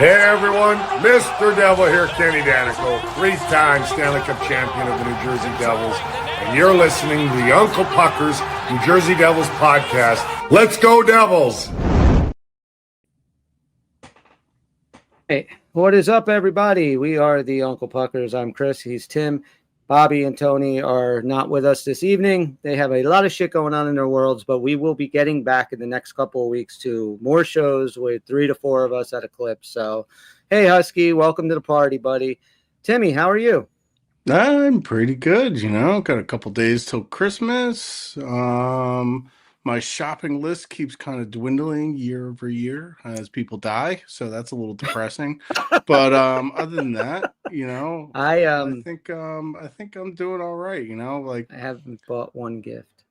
Hey everyone, Mr. Devil here, Kenny Danico, three-time Stanley Cup champion of the New Jersey Devils, and you're listening to the Uncle Puckers New Jersey Devils podcast. Let's go Devils! Hey, what is up, everybody? We are the Uncle Puckers. I'm Chris. He's Tim. Bobby and Tony are not with us this evening. They have a lot of shit going on in their worlds, but we will be getting back in the next couple of weeks to more shows with 3 to 4 of us at a clip. So, hey, Husky, welcome to the party, buddy. Timmy, how are you? I'm pretty good, got a couple days till Christmas. My shopping list keeps kind of dwindling year over year as people die, so that's a little depressing. But other than that, I think I'm doing all right, I haven't bought one gift.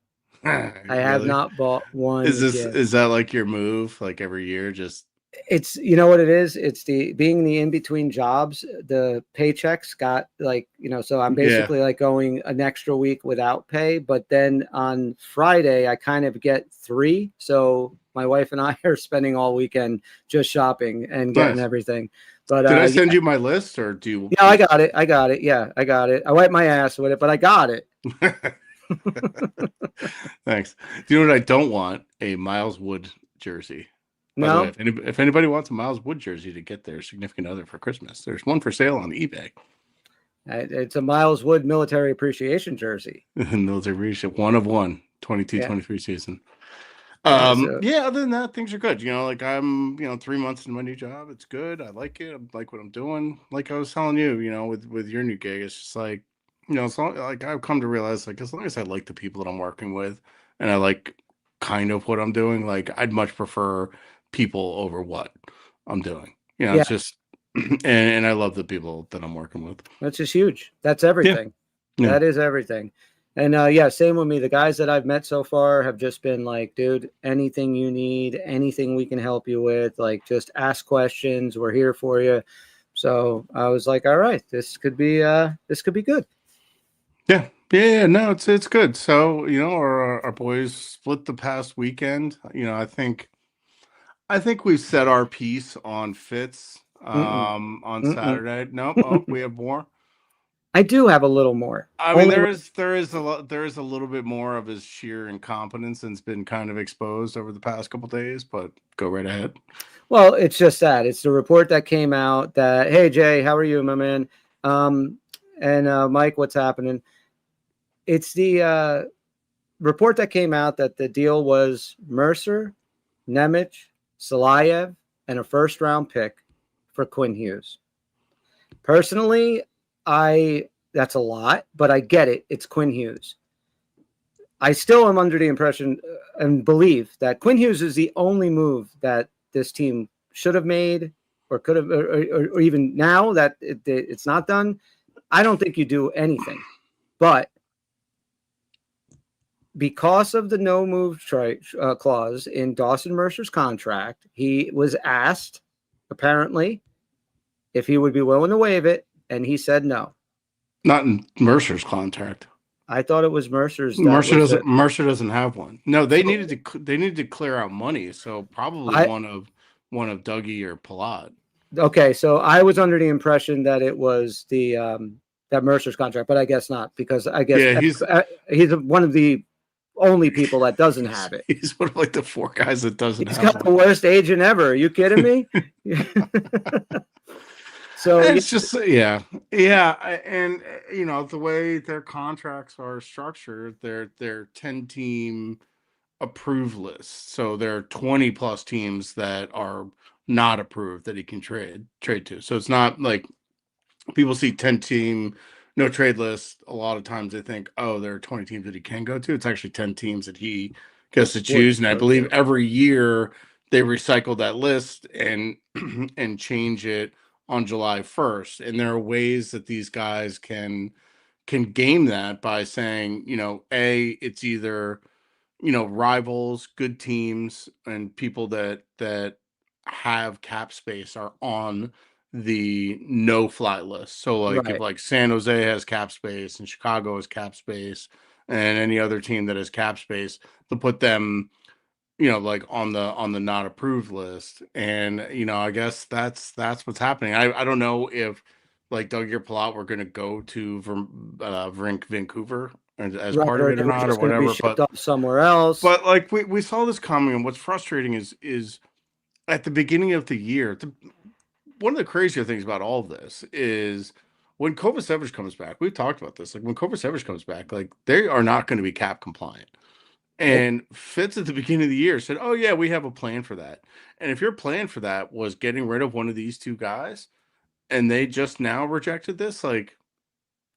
I have not bought one gift. Is that like your move, like every year, just it's, you know what it is? It's being the in-between jobs, the paychecks got so I'm basically like going an extra week without pay, but then on Friday I kind of get 3. So my wife and I are spending all weekend just shopping and getting everything. But did I send you my list, or do you? Yeah, I got it. Yeah, I got it. I wiped my ass with it, but I got it. Thanks. Do you know what I don't want? A Miles Wood jersey. No. Way, if anybody wants a Miles Wood jersey to get their significant other for Christmas, there's one for sale on eBay. It's a Miles Wood military appreciation jersey. Military appreciation, 1 of 1, 22-23 season. Other than that, things are good. I'm 3 months into my new job. It's good. I like it. I like what I'm doing. Like I was telling you, with your new gig, it's just like, as long, like I've come to realize, like, as long as I like the people that I'm working with and I like kind of what I'm doing, like I'd much prefer people over what I'm doing. It's just and I love the people that I'm working with. That's just huge. That's everything. Yeah. That is everything. And same with me. The guys that I've met so far have just been like, dude, anything you need, anything we can help you with, like just ask questions. We're here for you. So I was like, all right, this could be good. Yeah, no, it's good. So, our boys split the past weekend. I think we've set our piece on Fitz on Saturday. Nope, we have more. I do have a little more. I mean, there is a little bit more of his sheer incompetence that's been kind of exposed over the past couple days, but go right ahead. Well, it's just that. It's the report that came out that, hey, Jay, how are you, my man? And Mike, what's happening? It's the report that came out that the deal was Mercer, Nemec, Salayev, and a first-round pick for Quinn Hughes. Personally, that's a lot, but I get it. It's Quinn Hughes. I still am under the impression and believe that Quinn Hughes is the only move that this team should have made or could have, or even now that it's not done. I don't think you do anything, but because of the no move clause in Dawson Mercer's contract, he was asked apparently if he would be willing to waive it, and he said no. Not in Mercer's contract. I thought it was Mercer's. Mercer doesn't have one. No, they needed to clear out money, so probably one of Dougie or Palat. Okay, so I was under the impression that it was the that Mercer's contract, but I guess not, because I guess he's one of the only people that doesn't have it. He's one of like the 4 guys that doesn't have it. He's got the worst agent ever. Are you kidding me? So it's just and the way their contracts are structured, they're 10-team approved lists. So there are 20 plus teams that are not approved that he can trade to. So it's not like people see 10-team no trade list. A lot of times they think, oh, there are 20 teams that he can go to. It's actually 10 teams that he gets to choose. And I believe every year they recycle that list and change it on July 1st. And there are ways that these guys can game that by saying, it's either, rivals, good teams, and people that have cap space are on the no fly list. So like if like San Jose has cap space and Chicago has cap space and any other team that has cap space, they'll put them like on the not approved list. And I guess that's what's happening. I don't know if like Doug Palat we're going to go to Vancouver as Right, part of or it or they were not or just going to be whatever. shipped But off somewhere else. like we saw this coming, and what's frustrating is at the beginning of the year. One of the crazier things about all of this is when Kovacevic comes back. We've talked about this. Like when Kovacevic comes back, like they are not going to be cap compliant. Nope. And Fitz at the beginning of the year said, "Oh yeah, we have a plan for that." And if your plan for that was getting rid of one of these two guys, and they just now rejected this, like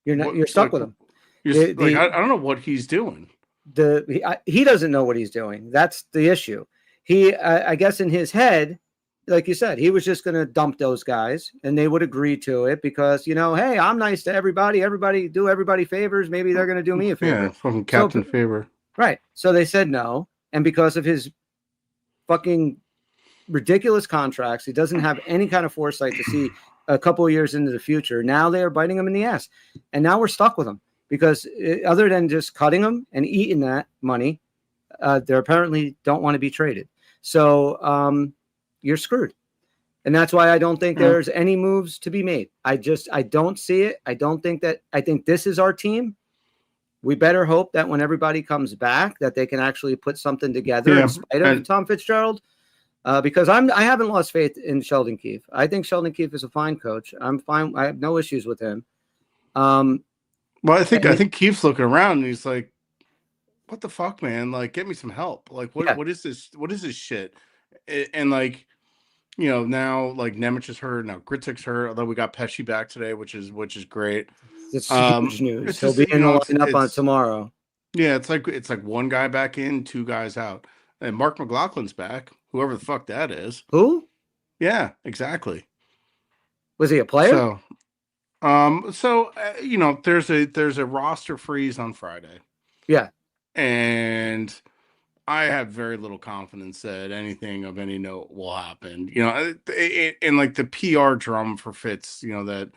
what? You're stuck Like with him. you're The like the I don't know what he's doing. he doesn't know what he's doing. That's the issue. I guess in his head, like you said, he was just going to dump those guys, and they would agree to it because hey, I'm nice to everybody. Everybody do everybody favors. Maybe they're going to do me a Yeah, favor. from So Captain Favor. right. So they said no, and because of his fucking ridiculous contracts, he doesn't have any kind of foresight to see a couple of years into the future. Now they are biting him in the ass, and now we're stuck with him because other than just cutting him and eating that money, they apparently don't want to be traded. So you're screwed. And that's why I don't think there's any moves to be made. I don't see it. I think this is our team. We better hope that when everybody comes back that they can actually put something together in spite of Tom Fitzgerald. Because I haven't lost faith in Sheldon Keefe. I think Sheldon Keefe is a fine coach. I'm fine. I have no issues with him. Well, I think Keefe's looking around and he's like, "What the fuck, man? Like, get me some help. Like, what is this? What is this shit?" And like, now like Nemec is hurt, now Gritzik's hurt. Although we got Pesci back today, which is great. It's huge news. It's He'll just, be in the lineup on tomorrow. Yeah, it's like one guy back in, two guys out, and Mark McLaughlin's back. Whoever the fuck that is. Who? Yeah, exactly. Was he a player? There's a roster freeze on Friday. Yeah. And I have very little confidence that anything of any note will happen. And like the PR drum for Fitz, that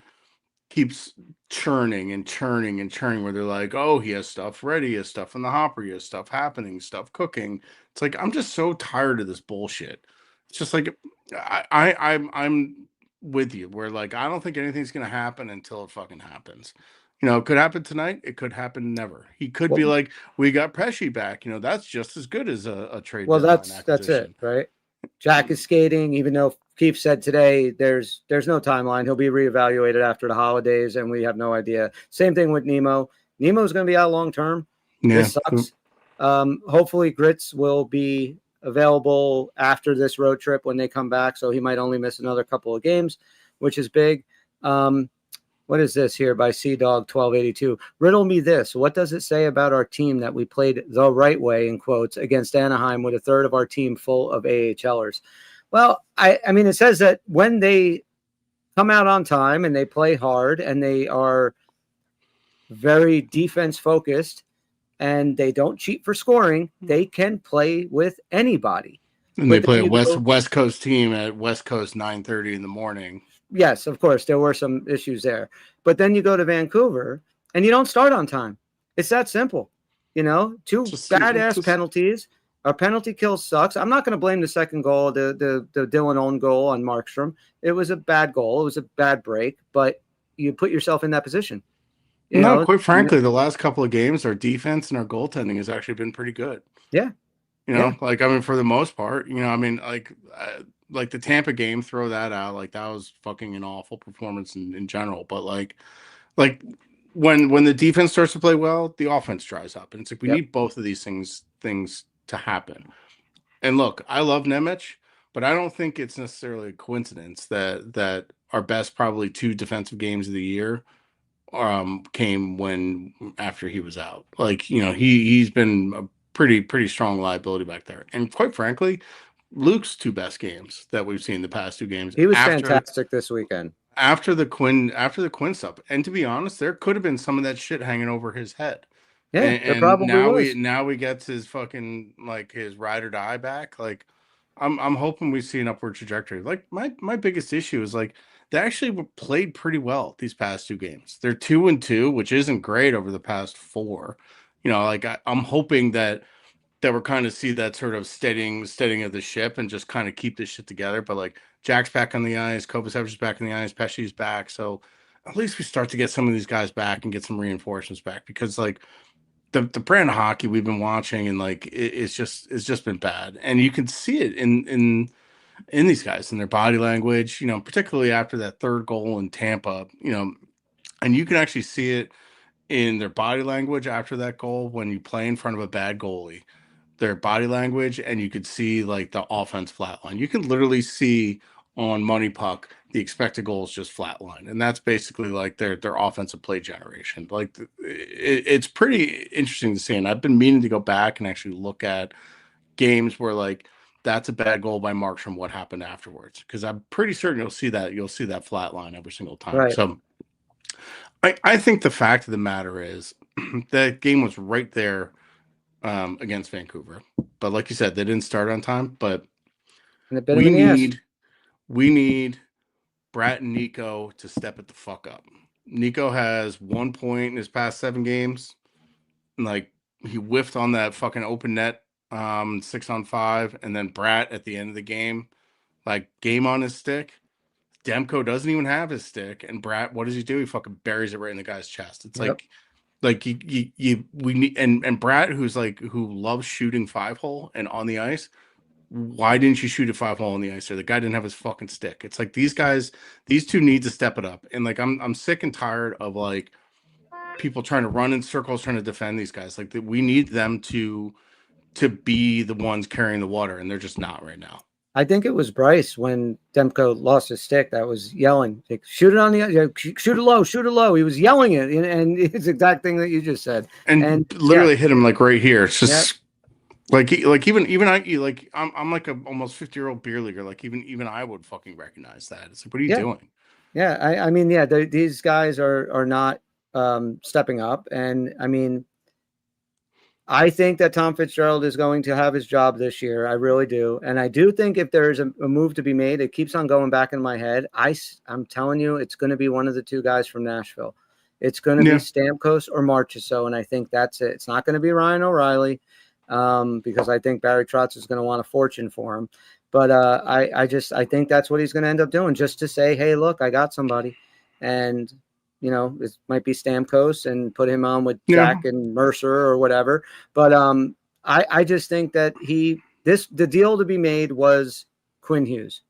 keeps churning and churning and churning where they're like, oh, he has stuff ready, he has stuff in the hopper, he has stuff happening, stuff cooking. It's like I'm just so tired of this bullshit. It's just like I'm with you where like I don't think anything's gonna happen until it fucking happens. It could happen tonight, it could happen never. He could be like, we got Pesci back, that's just as good as a trade. Well, that's it, right? Jack is skating, even though Keefe said today there's no timeline. He'll be reevaluated after the holidays, and we have no idea. Same thing with Nemo. Nemo's going to be out long term. Yeah. This sucks. Hopefully, Grits will be available after this road trip when they come back, so he might only miss another couple of games, which is big. What is this here by Dog 1282? Riddle me this. What does it say about our team that we played the right way, in quotes, against Anaheim with a third of our team full of AHLers? Well, I mean, it says that when they come out on time and they play hard and they are very defense focused and they don't cheat for scoring, they can play with anybody. And they play a West Coast team at West Coast 9:30 in the morning. Yes, of course, there were some issues there. But then you go to Vancouver and you don't start on time. It's that simple. Two badass penalties. Our penalty kill sucks. I'm not going to blame the second goal, the Dylan own goal on Markstrom. It was a bad goal. It was a bad break, but you put yourself in that position. Quite frankly, the last couple of games, our defense and our goaltending has actually been pretty good. Yeah. Like, I mean, for the most part, like the Tampa game, throw that out. Like that was fucking an awful performance in general. But like when the defense starts to play well, the offense dries up, and it's like we need both of these things to happen. And look, I love Nemec, but I don't think it's necessarily a coincidence that our best probably two defensive games of the year came after he was out. Like he's been a pretty strong liability back there, and quite frankly, Luke's two best games that we've seen the past two games. He was fantastic this weekend. After the Quinn stuff. And to be honest, there could have been some of that shit hanging over his head. Yeah, and probably now we get his fucking like his ride or die back. Like I'm hoping we see an upward trajectory. Like my biggest issue is like they actually played pretty well these past two games. They're 2-2, which isn't great over the past four. Like I'm hoping that that we're kind of see that sort of steadying of the ship and just kind of keep this shit together. But like Jack's back on the ice, Kovacevic's back on the ice, Pesci's back, so at least we start to get some of these guys back and get some reinforcements back, because like the brand of hockey we've been watching and like it's just been bad, and you can see it in these guys, in their body language, particularly after that third goal in Tampa, and you can actually see it in their body language after that goal when you play in front of a bad goalie, their body language, and you could see like the offense flatline. You can literally see on Money Puck the expected goals just flatline, and that's basically like their offensive play generation. Like it's pretty interesting to see, and I've been meaning to go back and actually look at games where like that's a bad goal by Markstrom, what happened afterwards, because I'm pretty certain you'll see that flat line every single time. Right. So I think the fact of the matter is that game was right there against Vancouver, but like you said, they didn't start on time. But And it bit him we in the ass. need Brat and Nico to step it the fuck up. Nico has 1 point in his past 7 games. Like, he whiffed on that fucking open net 6-on-5, and then Brat at the end of the game, like, game on his stick. Demko doesn't even have his stick, and Brat, what does he do? He fucking buries it right in the guy's chest. It's Yep. we need, and Brat, who loves shooting 5-hole and on the ice. Why didn't you shoot a 5-hole on the ice there? The guy didn't have his fucking stick. It's like these two need to step it up. And like I'm sick and tired of like people trying to run in circles trying to defend these guys. Like we need them to be the ones carrying the water, and they're just not right now. I think it was Bryce when Demko lost his stick that was yelling, like, shoot it on the, shoot it low, shoot it low. He was yelling it, and it's the exact thing that you just said. And literally hit him like right here. It's just like even I like I'm like a almost 50-year-old beer leaguer. Like even I would fucking recognize that. It's like, what are you doing? Yeah, I mean, these guys are not stepping up, and I mean, I think that Tom Fitzgerald is going to have his job this year. I really do. And I do think if there's a move to be made, it keeps on going back in my head. I'm telling you, it's going to be one of the 2 guys from Nashville. It's going to be Stamkos or Marchessault, and I think that's it. It's not going to be Ryan O'Reilly because I think Barry Trotz is going to want a fortune for him. But I think that's what he's going to end up doing, just to say, hey, look, I got somebody. And it might be Stamkos and put him on with Jack and Mercer or whatever. But I just think that the deal to be made was Quinn Hughes,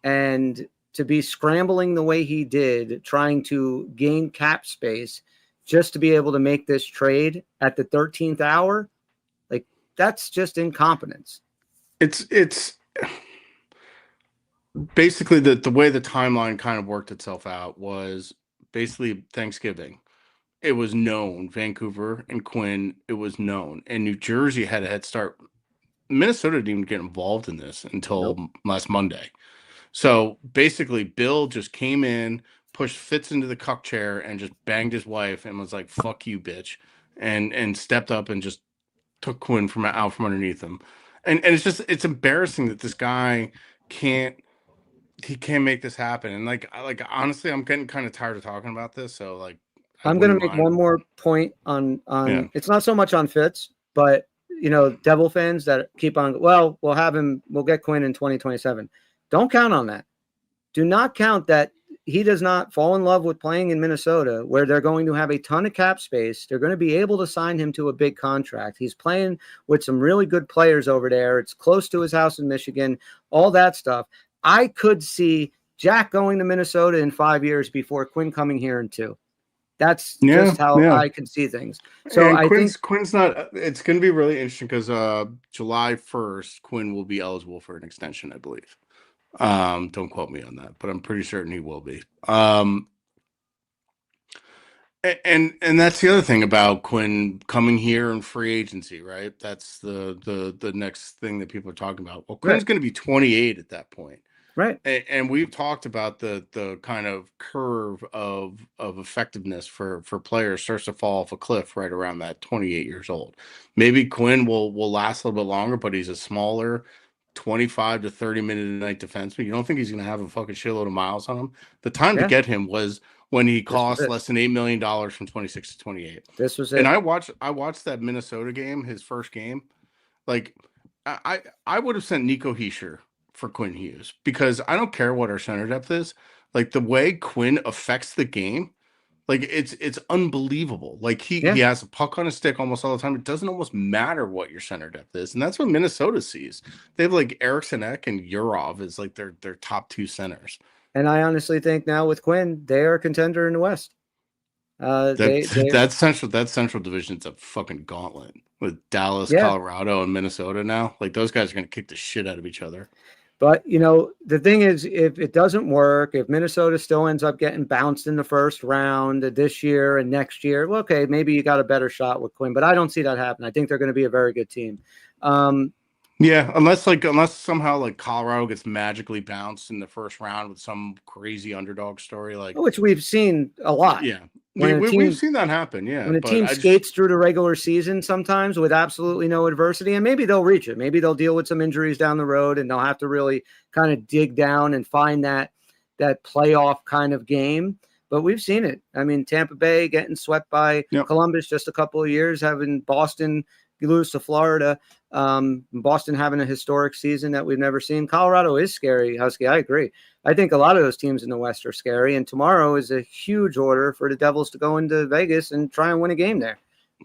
and to be scrambling the way he did, trying to gain cap space just to be able to make this trade at the 13th hour, like that's just incompetence. It's basically the way the timeline kind of worked itself out was basically Thanksgiving. It was known, Vancouver and Quinn, it was known. And New Jersey had a head start. Minnesota didn't even get involved in this until last Monday. So basically, Bill just came in, pushed Fitz into the cuck chair, and just banged his wife and was like, fuck you, bitch. And stepped up and just took Quinn out from underneath him. And it's embarrassing that this guy can't make this happen. And like honestly, I'm getting kind of tired of talking about this. So like, I'm going to make one more point on it's not so much on Fitz, but Devil fans that keep on, well, we'll get Quinn in 2027. Don't count on that. Do not count that he does not fall in love with playing in Minnesota, where they're going to have a ton of cap space. They're going to be able to sign him to a big contract. He's playing with some really good players over there. It's close to his house in Michigan, all that stuff. I could see Jack going to Minnesota in 5 years before Quinn coming here in 2. That's just how I can see things. So I think Quinn's not. It's going to be really interesting because July 1st, Quinn will be eligible for an extension, I believe. Don't quote me on that, but I'm pretty certain he will be. And that's the other thing about Quinn coming here in free agency, right? That's the next thing that people are talking about. Well, Quinn's going to be 28 at that point. Right. And we've talked about the kind of curve of effectiveness for players starts to fall off a cliff right around that 28 years old. Maybe Quinn will last a little bit longer, but he's a smaller 25 to 30 minute a night defenseman. You don't think he's going to have a fucking shitload of miles on him? The time to get him was when he cost less than $8 million from 26 to 28. This was it. And I watched that Minnesota game, his first game. Like, I would have sent Nico Heischer for Quinn Hughes because I don't care what our center depth is. Like the way Quinn affects the game, like it's unbelievable. Like he Yeah. has a puck on his stick almost all the time. It doesn't almost matter what your center depth is, and that's what Minnesota sees. They have like Eriksson Ek and Urov is like their top two centers. And I honestly think now with Quinn, they are a contender in the West. That central division's a fucking gauntlet with Dallas, Yeah. Colorado, and Minnesota now. Like those guys are gonna kick the shit out of each other. But, the thing is, if it doesn't work, if Minnesota still ends up getting bounced in the first round this year and next year, well, okay, maybe you got a better shot with Quinn, but I don't see that happen. I think they're going to be a very good team. Yeah, unless somehow like Colorado gets magically bounced in the first round with some crazy underdog story, like which we've seen a lot. Yeah, we've seen that happen. Yeah, when a team skates through the regular season sometimes with absolutely no adversity, and maybe they'll reach it. Maybe they'll deal with some injuries down the road, and they'll have to really kind of dig down and find that playoff kind of game. But we've seen it. I mean, Tampa Bay getting swept by Columbus just a couple of years, having Boston lose to Florida. Boston having a historic season that we've never seen. Colorado is scary, Husky. I agree. I think a lot of those teams in the West are scary, and tomorrow is a huge order for the Devils to go into Vegas and try and win a game there.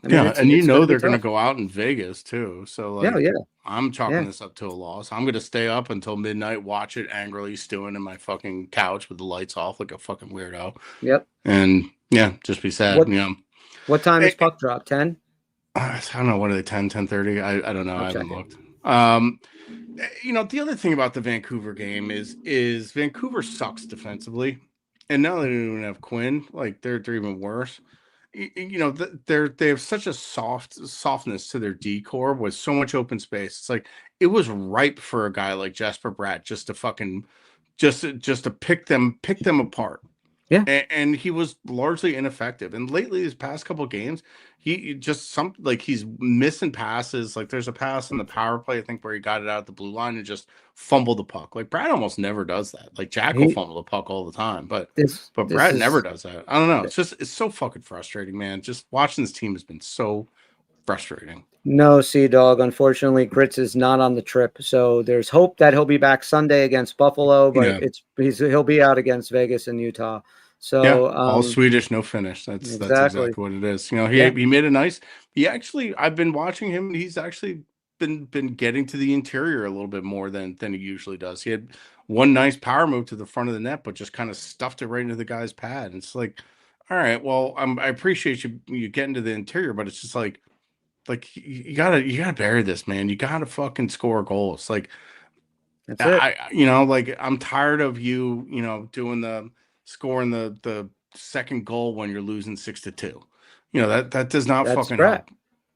I mean, and they're going to go out in Vegas too. So like, yeah. I'm chalking this up to a loss. I'm going to stay up until midnight, watch it angrily stewing in my fucking couch with the lights off like a fucking weirdo. Yep. And just be sad. What time is puck drop? 10? I don't know. What are they? 10, 10:30? I don't know. I haven't looked. The other thing about the Vancouver game is Vancouver sucks defensively, and now they don't even have Quinn. Like they're even worse. They have such a softness to their D core with so much open space. It's like it was ripe for a guy like Jesper Bratt just to fucking just to pick them apart. Yeah, and he was largely ineffective. And lately, these past couple of games, he's missing passes. Like there's a pass in the power play, I think, where he got it out at the blue line and just fumbled the puck. Like Brad almost never does that. Like Jack will fumble the puck all the time, but Brad never does that. I don't know. It's so fucking frustrating, man. Just watching this team has been so frustrating. No, Sea-Dog. Unfortunately, Grits is not on the trip, so there's hope that he'll be back Sunday against Buffalo, but he'll be out against Vegas and Utah. So all Swedish, no Finnish. That's exactly what it is. He made a nice. I've been watching him. He's actually been getting to the interior a little bit more than he usually does. He had one nice power move to the front of the net, but just kind of stuffed it right into the guy's pad. And it's like, all right, well, I appreciate you getting to the interior, but it's just like you gotta bury this, man. You gotta fucking score goals. Like that's it. I'm tired of you, doing the scoring the second goal when you're losing 6-2. That does not fucking help.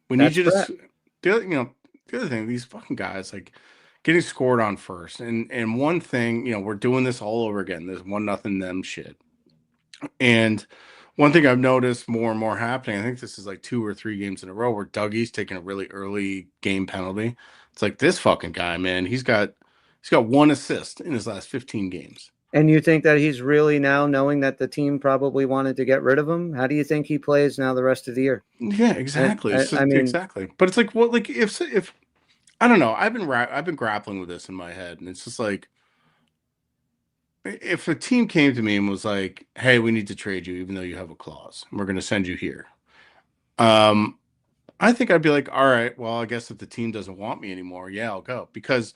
We need you to the other thing, these fucking guys like getting scored on first. And one thing, we're doing this all over again. This 1-0 them shit. And one thing I've noticed more and more happening, I think this is like 2 or 3 games in a row where Dougie's taking a really early game penalty. It's like this fucking guy, man. He's got 1 assist in his last 15 games. And you think that he's really now knowing that the team probably wanted to get rid of him? How do you think he plays now the rest of the year? Yeah, exactly. Exactly. But it's like, what? Like if I don't know. I've been grappling with this in my head, and it's just like, if a team came to me and was like, "Hey, we need to trade you, even though you have a clause, and we're going to send you here," I think I'd be like, "All right, well, I guess if the team doesn't want me anymore, yeah, I'll go." Because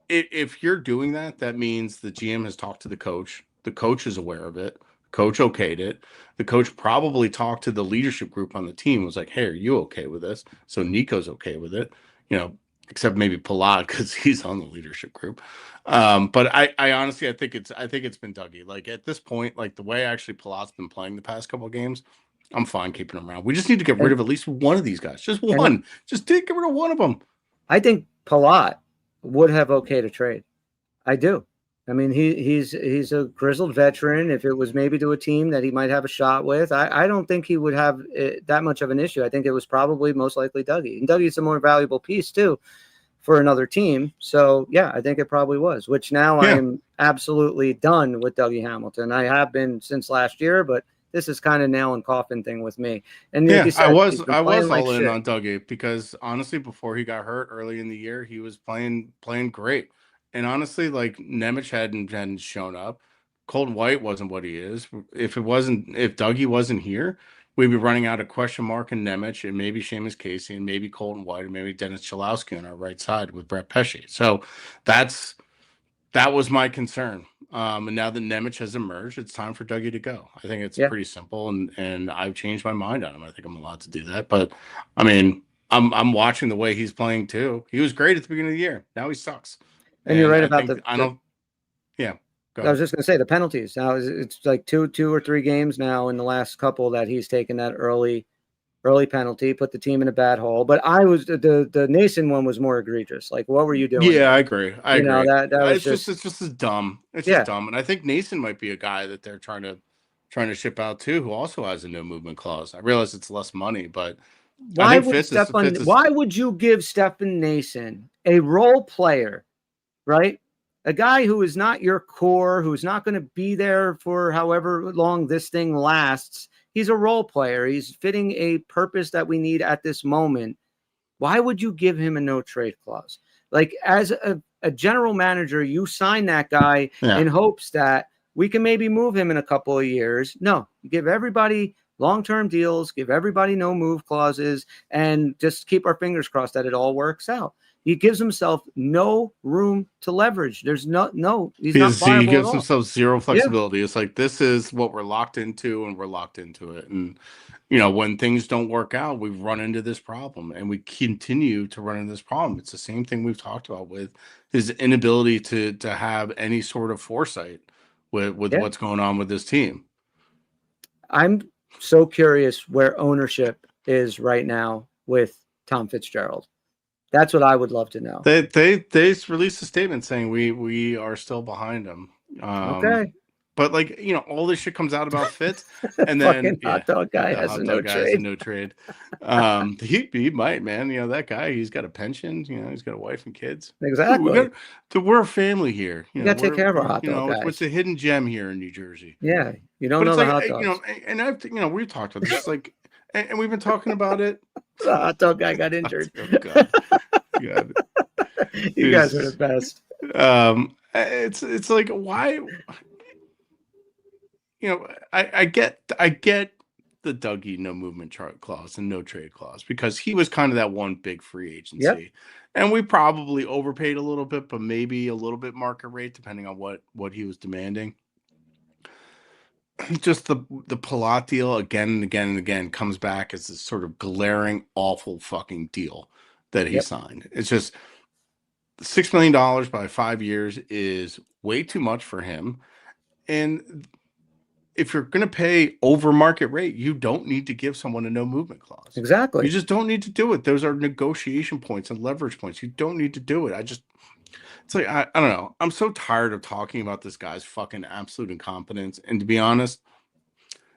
if you're doing that, that means the GM has talked to the coach. The coach is aware of it. The coach okayed it. The coach probably talked to the leadership group on the team. Was like, "Hey, are you okay with this?" So Nico's okay with it. Except maybe Palat because he's on the leadership group. But I honestly, I think it's been Dougie. Like at this point, like the way actually Palat's been playing the past couple of games, I'm fine keeping him around. We just need to get rid of at least one of these guys. Just one. Just get rid of one of them. I think Palat would have okay to trade. I do. I mean, he's a grizzled veteran. If it was maybe to a team that he might have a shot with, I don't think he would have that much of an issue. I think it was probably most likely Dougie. And Dougie's a more valuable piece too for another team. So yeah, I think it probably was, which now I am absolutely done with Dougie Hamilton. I have been since last year, but this is kind of nail and coffin thing with me. And like Yeah, you said, he's been I playing was like all in shit. on Dougie because honestly, before he got hurt early in the year, he was playing great. And honestly, like Nemec hadn't shown up. Colton White wasn't what he is. If Dougie wasn't here, we'd be running out of question mark and Nemec and maybe Seamus Casey and maybe Colton White and maybe Dennis Chalowski on our right side with Brett Pesci. So that's that was my concern. And now that Nemec has emerged, it's time for Dougie to go. I think it's Yeah. pretty simple, and I've changed my mind on him. I think I'm allowed to do that. But I mean, I'm watching the way he's playing too. He was great at the beginning of the year. Now he sucks. And you're right I about think I don't. Yeah, go I was ahead. just going to say the penalties. Now it's like two or three games now in the last couple that he's taken that early penalty, put the team in a bad hole. But I was the Nason one was more egregious. Like, what were you doing, Yeah, man? I agree. I You know, agree. that was It's just as dumb. It's yeah. just dumb. And I think Nason might be a guy that they're trying to ship out too, who also has a no movement clause. I realize it's less money, but I Why think would Fitz is why would you give Stefan Nason, a role player, right? A guy who is not your core, who's not going to be there for however long this thing lasts. He's a role player. He's fitting a purpose that we need at this moment. Why would you give him a no trade clause? Like, as a general manager, you sign that guy yeah. in hopes that we can maybe move him in a couple of years. No, you give everybody long-term deals, give everybody no move clauses, and just keep our fingers crossed that it all works out. He gives himself no room to leverage. There's he's not He viable at gives all. himself zero Yeah, flexibility. It's like this is what we're locked into, and we're locked into it. And when things don't work out, we run into this problem, and we continue to run into this problem. It's the same thing we've talked about with his inability to have any sort of foresight with yeah. what's going on with this team. I'm so curious where ownership is right now with Tom Fitzgerald. That's what I would love to know. They released a statement saying we are still behind him. Okay. But like all this shit comes out about Fitz, and Fucking then hot dog guy the has a hot no dog guy is a trade. no trade. He might, man. That guy, he's got a pension. He's got a wife and kids. Exactly. We're a family here. You got to take care of our We're hot dog guys. it's a hidden gem here in New Jersey. Yeah, you don't But know it's the like hot dogs. and I've we've talked about this. It's like, and we've been talking about it. The hot dog guy got injured. Oh God, God. You guys are the best. It's like, why? I get the Dougie no movement chart clause and no trade clause because he was kind of that one big free agency. Yep. And we probably overpaid a little bit, but maybe a little bit market rate depending on what he was demanding. Just the Palat deal again and again and again comes back as this sort of glaring, awful fucking deal that he signed. It's just $6 million by 5 years is way too much for him. And if you're going to pay over market rate, you don't need to give someone a no movement clause. Exactly. You just don't need to do it. Those are negotiation points and leverage points. You don't need to do it. It's like, I don't know. I'm so tired of talking about this guy's fucking absolute incompetence. And to be honest,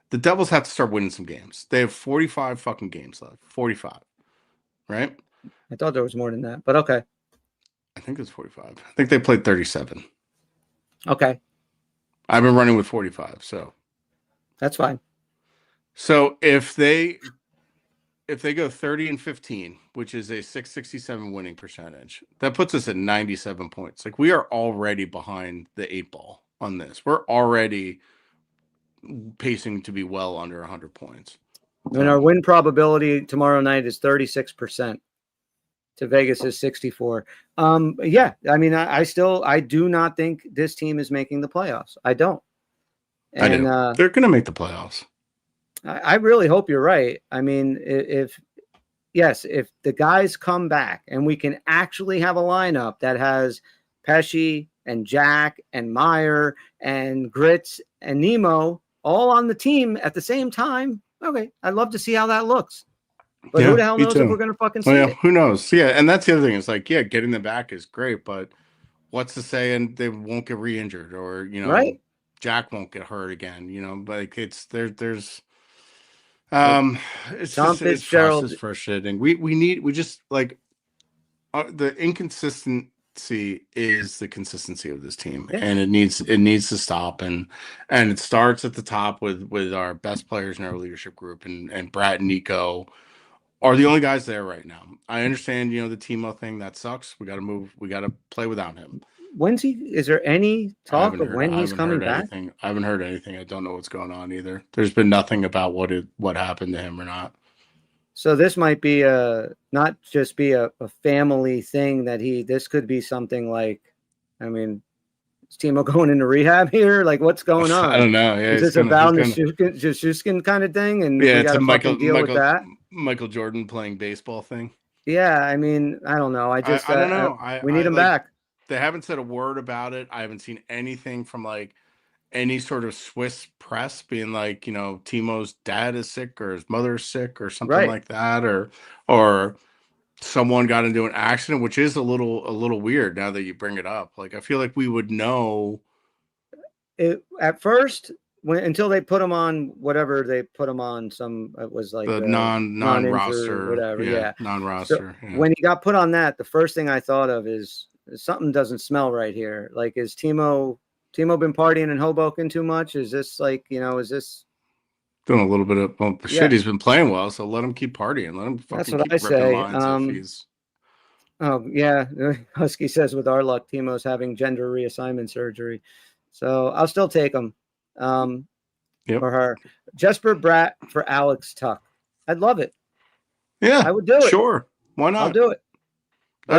the Devils have to start winning some games. They have 45 fucking games left. 45. Right? I thought there was more than that, but okay. I think it's 45. I think they played 37. Okay. I've been running with 45, so that's fine. So if they go 30-15, which is a 667 winning percentage, that puts us at 97 points. Like, we are already behind the 8 ball on this. We're already pacing to be well under 100 points. And our win probability tomorrow night is 36%. To Vegas is 64. Yeah, I mean, I do not think this team is making the playoffs. I don't. And I do. They're going to make the playoffs. I really hope you're right. I mean, if the guys come back and we can actually have a lineup that has Pesci and Jack and Meyer and Grits and Nemo all on the team at the same time, okay, I'd love to see how that looks. But who the hell knows if we're going to fucking see it? Who knows? Yeah, and that's the other thing. It's like, yeah, getting them back is great, but what's to say and they won't get re-injured or, right? Jack won't get hurt again, like it's there's it's Tom just Fitzgerald it's frustrating. We just like the inconsistent see is the consistency of this team, Yeah. and it needs to stop, and it starts at the top with our best players in our leadership group, and Brad and Nico are the only guys there right now. I understand, the Timo thing that sucks. We got to move. We got to play without him. When's he? Is there any talk of when I he's haven't coming heard back? anything. I haven't heard anything. I don't know what's going on either. There's been nothing about what happened to him or not. So this might be not just be a family thing that this could be something like, I mean, is Timo going into rehab here? Like, what's going I on? don't know. Yeah, Is this a Val Nichushkin kind of thing? And Yeah, we it's got a to fucking deal with that? Michael Jordan playing baseball thing. Yeah, I mean, I don't know. I just, I don't know. we need him back. They haven't said a word about it. I haven't seen anything from like any sort of Swiss press being like, Timo's dad is sick or his mother's sick or something like that, or someone got into an accident, which is a little weird now that you bring it up. Like, I feel like we would know. At first, until they put him on whatever they put him on, it was like The non-roster, whatever. Yeah. non-roster. So when he got put on that, the first thing I thought of is something doesn't smell right here. Like, is Timo been partying in Hoboken too much? Is this like, is this doing a little bit of shit? He's been playing well, so let him keep partying. Let him fucking keep ripping lines if he's. Oh yeah, Husky says with our luck, Timo's having gender reassignment surgery, so I'll still take him. For her, Jesper Bratt for Alex Tuck. I'd love it. Yeah, I would do it. Sure, why not? I'll do it.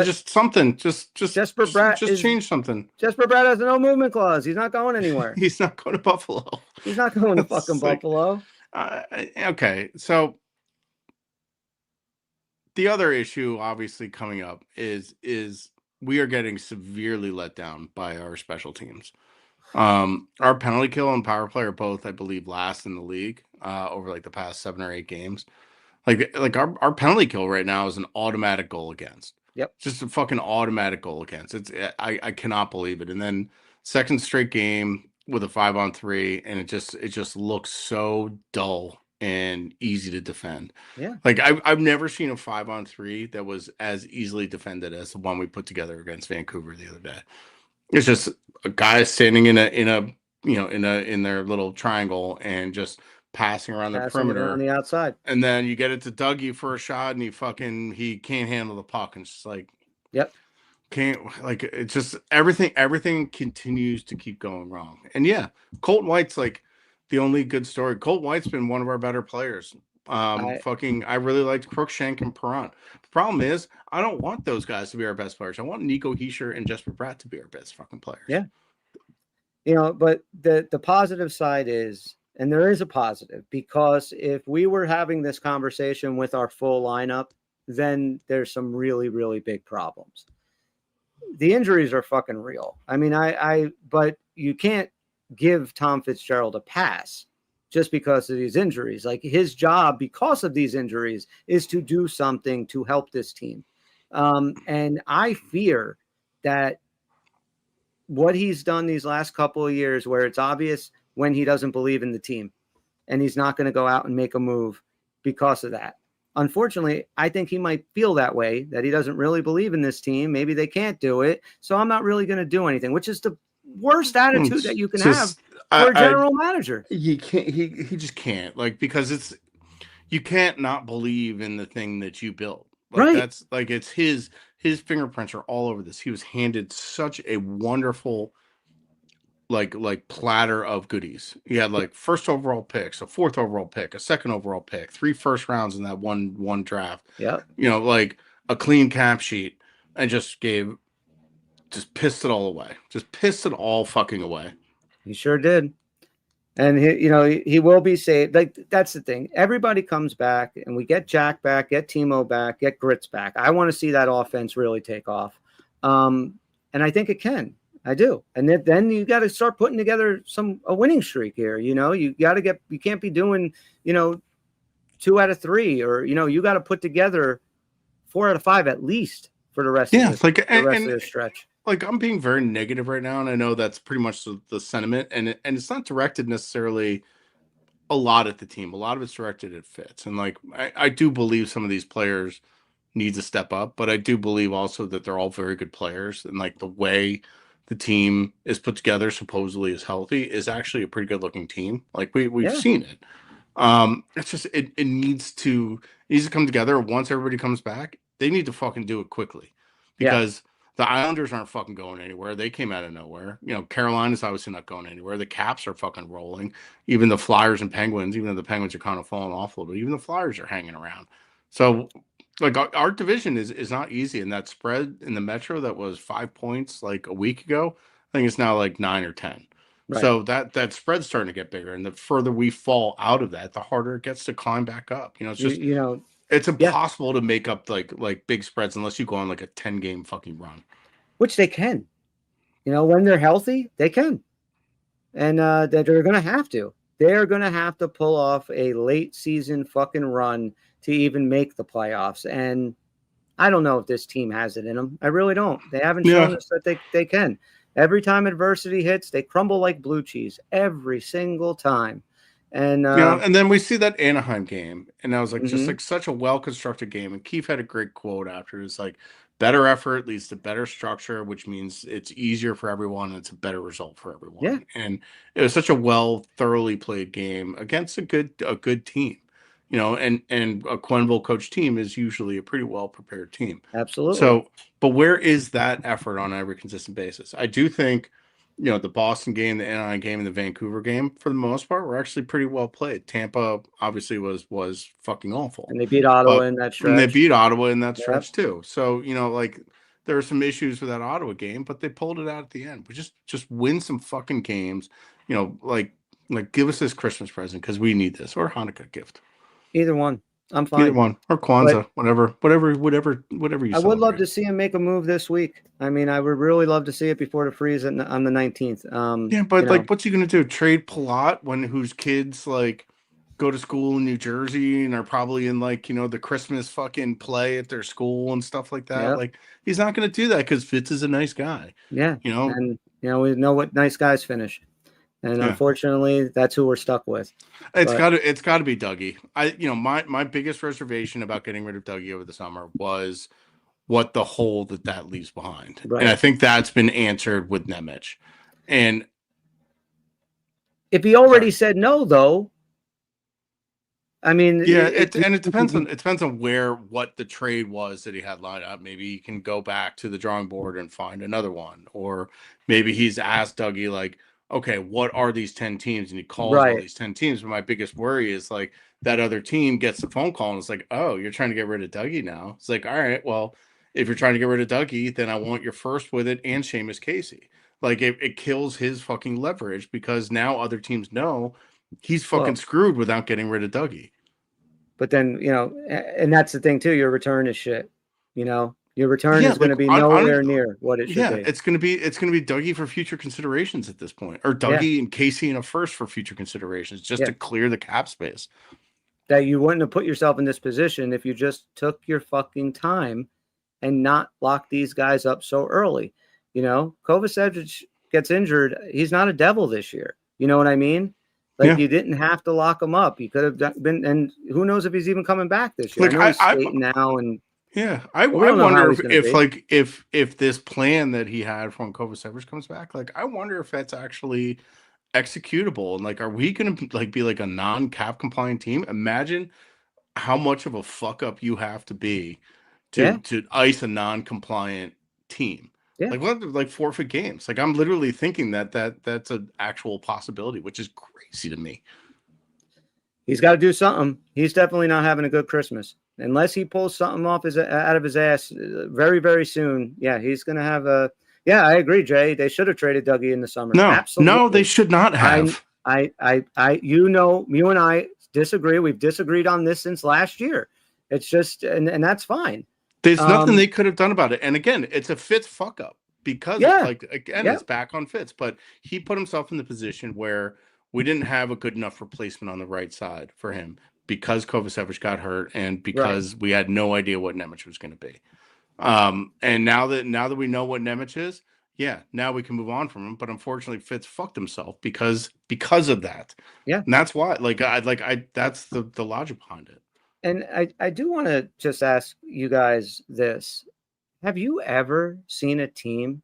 Just something. Just Jesper Bratt. Just change something. Jesper Bratt has a no movement clause. He's not going anywhere. He's not going to Buffalo. He's not going to fucking Buffalo. Okay, so the other issue, obviously, coming up is we are getting severely let down by our special teams. Our penalty kill and power play are both, I believe, last in the league over like the past 7 or 8 games. Like our penalty kill right now is an automatic goal against. Yep. Just a fucking automatic goal against. I cannot believe it. And then second straight game with a 5-on-3, and it just looks so dull and easy to defend. Yeah. Like I've never seen a 5-on-3 that was as easily defended as the one we put together against Vancouver the other day. It's just a guy standing in their little triangle and just passing around the perimeter on the outside. And then you get it to Dougie for a shot, and he can't handle the puck. And it's just like, yep. It's just everything continues to keep going wrong. And yeah, Colton White's like the only good story. Colton White's been one of our better players. I really liked Crookshank and Perrant. The problem is I don't want those guys to be our best players. I want Nico Hischier and Jesper Bratt to be our best fucking players. Yeah. But the positive side is, and there is a positive, because if we were having this conversation with our full lineup, then there's some really, really big problems. The injuries are fucking real. I mean, but you can't give Tom Fitzgerald a pass just because of these injuries. Like, his job, because of these injuries, is to do something to help this team. And I fear that what he's done these last couple of years, where it's obvious when he doesn't believe in the team and he's not going to go out and make a move because of that. Unfortunately, I think he might feel that way, that he doesn't really believe in this team. Maybe they can't do it, so I'm not really going to do anything, which is the worst attitude that you can have for a general manager. He can't. He just can't. Like, because you can't not believe in the thing that you built. Like, right. That's like, it's his fingerprints are all over this. He was handed such a wonderful like platter of goodies. He had like first overall picks, a fourth overall pick, a second overall pick, 3 first rounds in that one draft. Yeah. Like a clean cap sheet, and just pissed it all away. Just pissed it all fucking away. He sure did. And he will be saved. Like, that's the thing. Everybody comes back, and we get Jack back, get Timo back, get Grits back. I want to see that offense really take off. And I think it can. I do. And then you got to start putting together a winning streak here. You can't be doing, 2 out of 3, or, you got to put together 4 out of 5 at least for the rest of this stretch. Like, I'm being very negative right now, and I know that's pretty much the sentiment, and it's not directed necessarily a lot at the team. A lot of it's directed at Fitz. And like, I do believe some of these players needs to step up, but I do believe also that they're all very good players, and like the way the team is put together supposedly is healthy is actually a pretty good looking team. Like we've Yeah, seen it. It's just it needs to come together. Once everybody comes back, they need to fucking do it quickly, yeah. because the Islanders aren't fucking going anywhere. They came out of nowhere. You know, Carolina's obviously not going anywhere. The Caps are fucking rolling. Even the Flyers and Penguins, even though the Penguins are kind of falling off a little bit, even the Flyers are hanging around. So, like our division is not easy, and that spread in the Metro that was 5 points like a week ago, I think it's now like 9 or 10. Right. So that spread's starting to get bigger, and the further we fall out of that, the harder it gets to climb back up. You know, You know, it's yeah, impossible to make up like big spreads unless you go on like a 10 game fucking run. which they can. You know, when they're healthy, they can. And that they're going to have to. They're going to have to pull off a late season fucking run to even make the playoffs. And I don't know if this team has it in them. I really don't. They haven't shown Yeah, us that they can. Every time adversity hits, they crumble like blue cheese every single time. And you know, and then we see that Anaheim game, and I was like, just mhm, like such a well constructed game. And Keith had a great quote after. It's like, better effort leads to better structure, which means it's easier for everyone. And it's a better result for yeah, everyone. And it was such a well, thoroughly played game against a good team. You know, and a Quenneville coach team is usually a pretty well prepared team. absolutely. So, but where is that effort on every consistent basis? I do think, you know, the Boston game, the Anaheim game, and the Vancouver game, for the most part, were actually pretty well played. Tampa obviously was fucking awful, And they beat Ottawa but in that and they stretch. beat Ottawa in that Yep. stretch too. So, you know, like there are some issues with that Ottawa game, but they pulled it out at the end. We just win some fucking games, you know, like give us this Christmas present because we need this, or Hanukkah gift, Either one. I'm either fine. one, or But Kwanzaa, whatever you I would love celebrate. to see him make a move this week. I mean, I would really love to see it before the freeze on the 19th. Yeah, You but know, like, what's he gonna do? Trade Palat when whose kids like go to school in New Jersey and are probably in like the Christmas fucking play at their school and stuff like that. yeah, Like, he's not gonna do that because Fitz is a nice guy. yeah. You know? And, we know what nice guys finish. And Yeah, unfortunately, that's who we're stuck with. But it's gotta be Dougie. My biggest reservation about getting rid of Dougie over the summer was what the hole that leaves behind, and I right. think that's been answered with Nemec. And If he already sorry. said no, though, I mean, Yeah, it depends on what the trade was that he had lined up. Maybe he can go back to the drawing board and find another one, or maybe he's asked Dougie like, okay, what are these 10 teams? And he calls all right. these 10 teams. But my biggest worry is like that other team gets the phone call and it's like, oh, you're trying to get rid of Dougie now. It's like, all right, well, if you're trying to get rid of Dougie, then I want your first with it and Seamus Casey. Like it kills his fucking leverage because now other teams know he's fucking Well, screwed without getting rid of Dougie. but then, and that's the thing, too. Your return is shit. Your return Yeah, is going like to be on nowhere near what it should yeah, be. it's gonna be Dougie for future considerations at this point, or Yeah. Dougie and Casey in a first for future considerations, just Yeah. to clear the cap space. That you wouldn't have put yourself in this position if you just took your fucking time and not lock these guys up so early. Kovacevic gets injured. He's not a devil this year. You know what I mean? Like, Yeah, you didn't have to lock him up. You could have been, and who knows if he's even coming back this year. I like know he's skating now, but we I don't know how wonder he's going to if be. like if this plan that he had for when Kovacevic comes back, like I wonder if that's actually executable, and like are we gonna like be like a non-cap compliant team? Imagine how much of a fuck up you have to be Yeah, to ice a non-compliant team. yeah. Like what, like forfeit games. Like I'm literally thinking that's an actual possibility, which is crazy to me. He's got to do something. He's definitely not having a good Christmas unless he pulls something off out of his ass very, very soon. Yeah, he's going to have a. Yeah, I agree, Jay. They should have traded Dougie in the summer. No, they Absolutely. should not I, have. you and I disagree. We've disagreed on this since last year. It's just, and that's fine. There's nothing Um, they could have done about it. And again, it's a Fitz fuck up because yeah, like again, yeah, it's back on Fitz, but he put himself in the position where we didn't have a good enough replacement on the right side for him because Kovacevic got hurt and right. because we had no idea what Nemec was going to be. And now that we know what Nemec is, yeah, now we can move on from him. But unfortunately, Fitz fucked himself because of that. Yeah. And that's why, like I that's the logic behind it. And I do want to just ask you guys this. Have you ever seen a team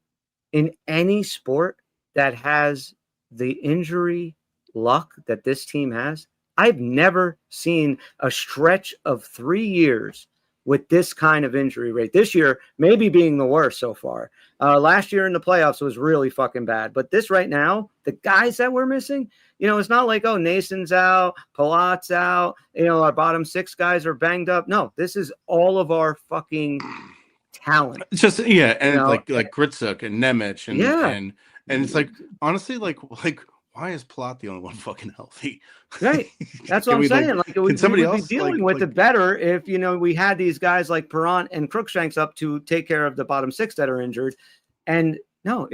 in any sport that has the injury luck that this team has? I've never seen a stretch of 3 years with this kind of injury rate. This year, maybe being the worst so far. Last year in the playoffs was really fucking bad. But this right now, the guys that we're missing, it's not like, oh, Nason's out, Palat's out, our bottom 6 guys are banged up. No, this is all of our fucking talent. It's just and like Gritsuk and Nemec and it's like, honestly, like why is Palat the only one fucking healthy? Right. That's what I'm saying. Like, we would be dealing with it better if, we had these guys like Perrant and Crookshanks up to take care of the bottom 6 that are injured. And no,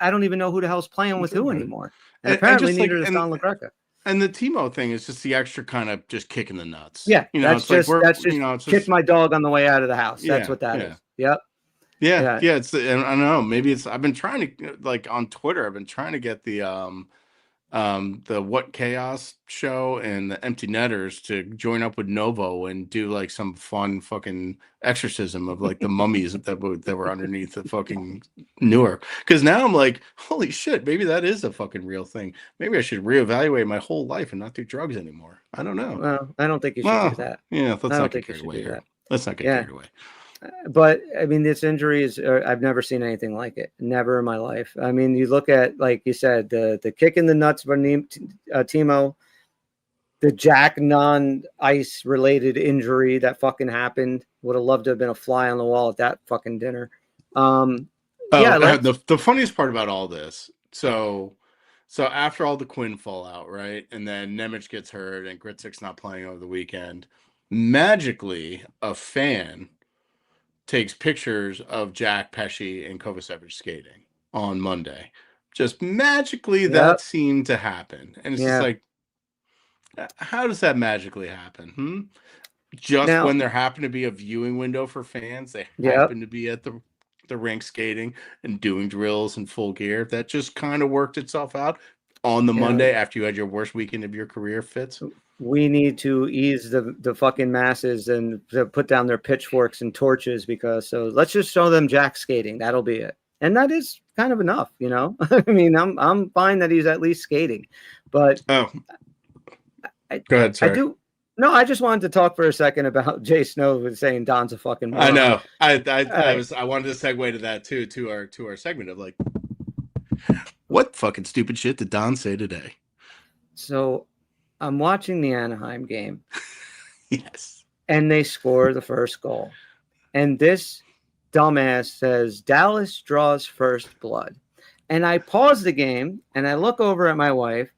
I don't even know who the hell's playing with who anymore. And apparently neither is Don LaGreca. And the Timo thing is just the extra kind of just kicking the nuts. Yeah, that's just kick my dog on the way out of the house. That's what that is. Yep. Yeah. It's, and I don't know, maybe I've been trying to, like, on Twitter, I've been trying to get the What Chaos show and the Empty Netters to join up with Novo and do like some fun fucking exorcism of like the mummies that were underneath the fucking Newark. Because now I'm like, holy shit, maybe that is a fucking real thing. Maybe I should reevaluate my whole life and not do drugs anymore. I don't know. Well, I don't think you should do that. Yeah, let's not get carried away here. Let's not get carried away. But I mean, this injury is, I've never seen anything like it. Never in my life. I mean, you look at, like you said, the kick in the nuts by Timo, the Jack non-ice related injury that fucking happened. Would have loved to have been a fly on the wall at that fucking dinner. The funniest part about all this, so after all the Quinn fallout, right? And then Nemec gets hurt and Gritsuk's not playing over the weekend. Magically, a fan takes pictures of Jack, Pesci, and Kovacevic skating on Monday. Just magically, that seemed to happen. And it's just like, how does that magically happen? Just when there happened to be a viewing window for fans, they happen to be at the rink skating and doing drills in full gear. That just kind of worked itself out on the Monday after you had your worst weekend of your career, Fitz. We need to ease the fucking masses and to put down their pitchforks and torches, so let's just show them Jack skating. That'll be it. And that is kind of enough, I mean, I'm fine that he's at least skating, but go ahead, sorry. I just wanted to talk for a second about Jay Snow saying Don's a fucking moron. I know. I wanted to segue to that too, to our segment of like, what fucking stupid shit did Don say today? So I'm watching the Anaheim game. Yes. And they score the first goal. And this dumbass says, Dallas draws first blood. And I pause the game and I look over at my wife.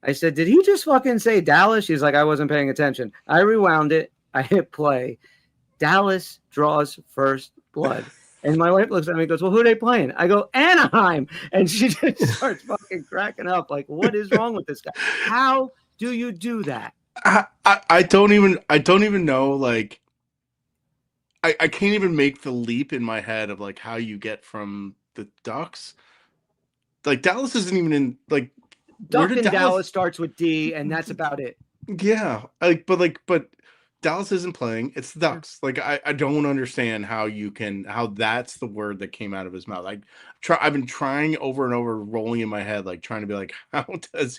I said, did he just fucking say Dallas? She's like, I wasn't paying attention. I rewound it. I hit play. Dallas draws first blood. And my wife looks at me and goes, well, who are they playing? I go, Anaheim. And she just starts fucking cracking up. Like, what is wrong with this guy? How do you do that? I don't even know. Like, I can't even make the leap in my head of like how you get from the Ducks. Like, Dallas isn't even in, like, Duck in Dallas starts with D, and that's about it. Yeah, but Dallas isn't playing. It's the Ducks. Like, I don't understand how that's the word that came out of his mouth. I've been trying over and over, rolling in my head, like trying to be like, how does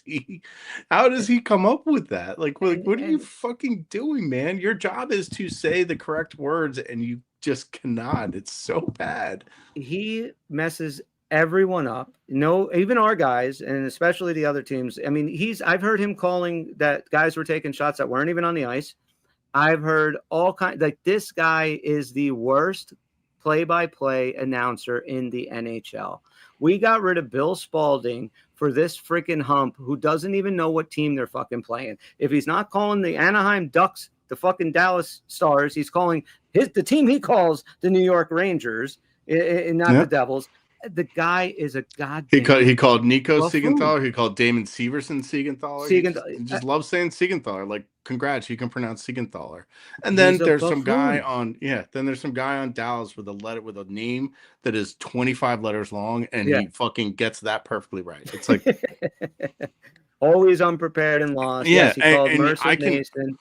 he come up with that? Like, what are you fucking doing, man? Your job is to say the correct words, and you just cannot. It's so bad. He messes everyone up. No, even our guys, and especially the other teams. I mean, I've heard him calling that guys were taking shots that weren't even on the ice. I've heard all kinds. Like, this guy is the worst play-by-play announcer in the NHL. We got rid of Bill Spalding for this freaking hump who doesn't even know what team they're fucking playing. If he's not calling the Anaheim Ducks the fucking Dallas Stars, he's calling the team he calls the New York Rangers, and not the Devils. The guy is a goddamn. He called Nico Siegenthaler. He called Damon Severson Siegenthaler. He just loves saying Siegenthaler. Like, congrats, you can pronounce Siegenthaler. And then there's some guy on Dallas with a name that is 25 letters long, and he fucking gets that perfectly right. It's like always unprepared and lost. Yeah, yes, he called Mercer Mason.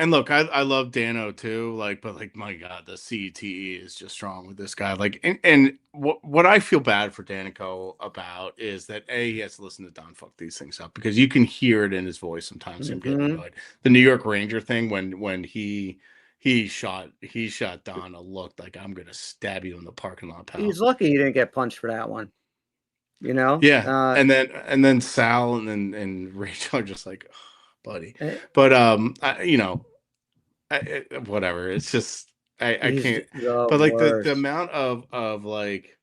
And look, I love Dano too, like, but like, my God, the CTE is just strong with this guy. Like, and what I feel bad for Danico about is that he has to listen to Don fuck these things up, because you can hear it in his voice sometimes. Him getting Mhm. annoyed. The New York Ranger thing, when he shot Don a look like, I'm gonna stab you in the parking lot, pal. He's lucky he didn't get punched for that one. You know, Yeah, and then Sal and Rachel are just like, "Oh, buddy," eh, but whatever. It's just I he's can't. the But like the worst. amount of like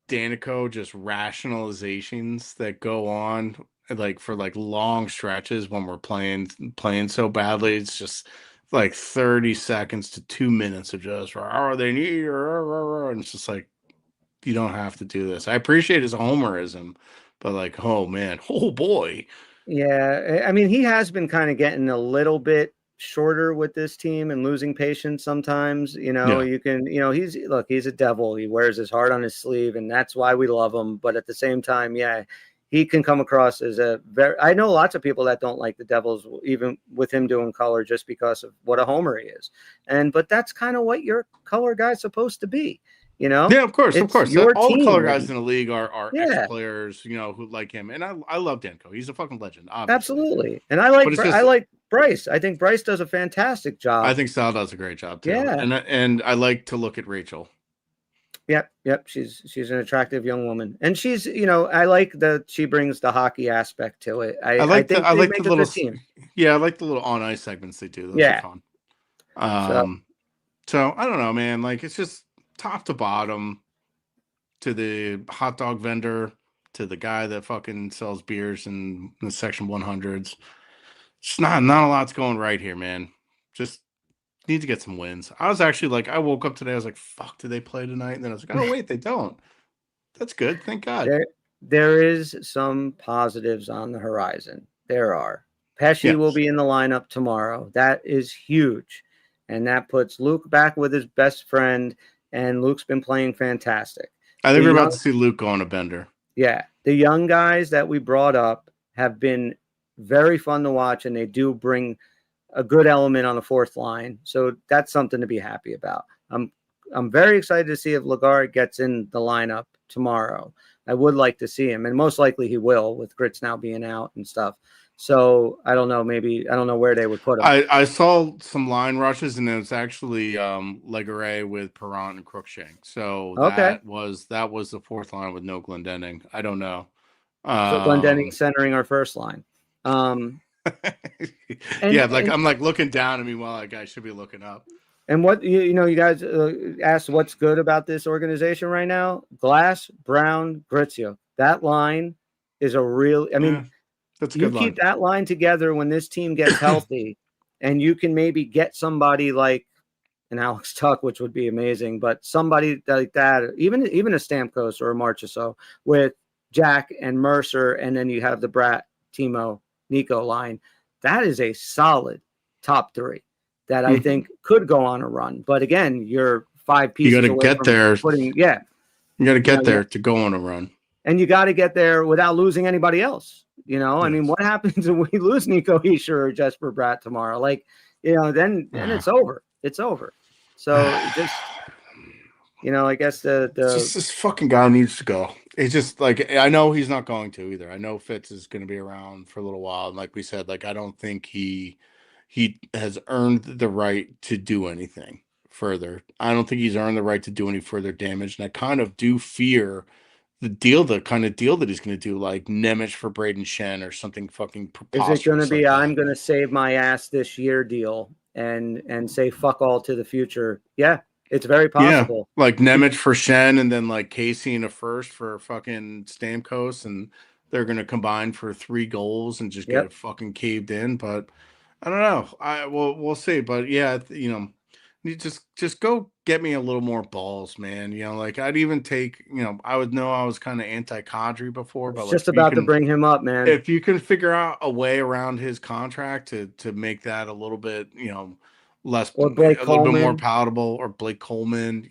Danico just rationalizations that go on, like for like long stretches when we're playing so badly, it's just like 30 seconds to 2 minutes of just, oh, they need, and it's just like, you don't have to do this. I appreciate his homerism, but like, oh man, oh boy. Yeah, I mean, he has been kind of getting a little bit shorter with this team and losing patience sometimes. You know, Yeah. you can, he's a devil. He wears his heart on his sleeve, and that's why we love him. But at the same time, yeah, he can come across as I know lots of people that don't like the Devils, even with him doing color, just because of what a homer he is. But that's kind of what your color guy's supposed to be. You know, Yeah, of course, of it's course. your All the color team, guys and in the league are ex yeah. players, who like him, and I love Danko. He's a fucking legend, obviously. Absolutely. And But it's I just, like Bryce. I think Bryce does a fantastic I job. think Sal does a great job too, Yeah. and I like to look at Rachel. Yep. She's an attractive young woman. And she's, I like that she brings the hockey aspect to it. I think I they like the make a little, good team. yeah, I like the little on ice segments they do. Those are Yeah. fun. So So I don't know, man. Like, it's just top to bottom, to the hot dog vendor, to the guy that fucking sells beers in the section 100s. Just not a lot's going right here, man. Just need to get some wins. I was actually like, I woke up today, I was like, fuck, do they play tonight? And then I was like, oh wait, they don't. That's good. Thank God. there is some positives on the horizon. There are. Pesci will Yes. be in the lineup tomorrow. That is huge. And that puts Luke back with his best friend. And Luke's been playing fantastic. I think The we're about young to see Luke go on a bender. Yeah, the young guys that we brought up have been very fun to watch, and they do bring a good element on the fourth line. So that's something to be happy about. I'm very excited to see if Lagarde gets in the lineup tomorrow. I would like to see him, and most likely he will, with Grits now being out and stuff. So I don't know. Maybe I don't know where they would put him. I saw some line rushes, and it was actually Legare with Perrant and Crookshank. So Okay, that was the fourth line with no Glendening. I don't know. so Glendening Um, centering our first line. And yeah, like I'm like looking down at me while that guy should be looking up. And what you guys asked what's good about this organization right now? Glass, Brown, Gritzio. That line is a real. I Yeah, mean, that's a you good keep line. that line together when this team gets healthy, and you can maybe get somebody like an Alex Tuck, which would be amazing. But somebody like that, even a Stamkos or a Marchessault with Jack and Mercer, and then you have the Brat, Timo, Nico line. That is a solid top three that I think could go on a run. But again, you're five You got pieces to away get from there. putting, yeah, You got to get yeah, there to go on a run. and you got to get there without losing anybody else. I mean, Yes. what happens if we lose Nico Heischer or Jesper Bratt tomorrow? Like, then it's over. It's over. So just, I guess It's just, this fucking guy needs to go. It's just like, I know he's not going to either. I know Fitz is going to be around for a little while, and like we said, like, I don't think he has earned the right to do anything further. I don't think he's earned the right to do any further damage, and I kind of do fear the kind of deal that he's going to do, like Nemec for Braden Shen or something fucking is it going to preposterous be like I'm that. going to save my ass this year deal and say fuck all to the future? Yeah, it's very Yeah, possible. like Nemec for Shen, and then like Casey in a first for fucking Stamkos, and they're gonna combine for 3 goals and just get it Yep. fucking caved in. But I don't know. We'll see. But yeah, you just go get me a little more balls, man. Like, I'd even take. I would know I was kind of anti Kadri I before, was but like, just about to bring him up, man. if you can figure out a way around his contract to make that a little bit, less, Or a Blake little bit more Coleman. palatable, or Blake Coleman,